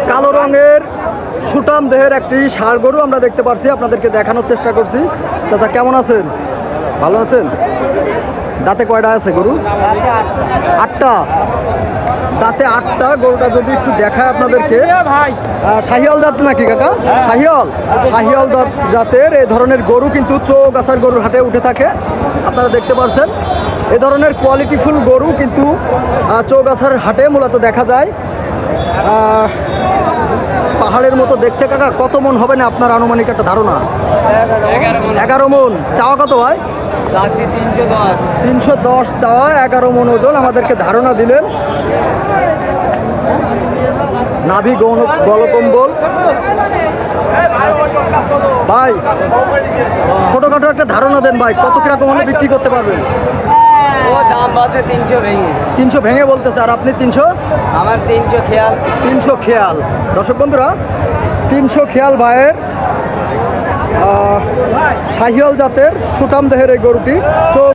কালো রঙের সুটাম দেহের একটি ষাঁড় গরু আমরা দেখতে পাচ্ছি, আপনাদেরকে দেখানোর চেষ্টা করছি। চাচা কেমন আছেন? ভালো আছেন? দাঁতে কয়টা আছে গরু? 8টা। দাঁতে 8টা। গরুটা যদি একটু দেখায় আপনাদেরকে, শাহিয়াল জাত নাকি কাকা? শাহিয়াল জাতের এই ধরনের গরু কিন্তু চৌগাছার গরুর হাটে উঠে থাকে। আপনারা দেখতে পাচ্ছেন এ ধরনের কোয়ালিটিফুল গরু কিন্তু চৌগাছার হাটে মূলত দেখা যায়। পাহাড়ের মতো দেখতে কাকা, কত মন হবে না আপনার আনুমানিক একটা ধারণা? 11 মন। চাওয়া কত হয়? 310 চাওয়া, 11 মন ওজন। আমাদেরকে ধারণা দিলেন। নাভি গলকম্বল। ভাই ছোটখাটো একটা ধারণা দেন ভাই, কত কিরকম হলে বিক্রি করতে পারবেন? দাম বাজে 300 ভেঙে। 300 ভেঙে বলতেছে, আর আপনি 300? আমার 300 খেয়াল। 300 খেয়াল। দর্শক বন্ধুরা, 300 খেয়াল ভাইয়ের শাহিয়াল জাতের সুটাম দেহের এই গরুটি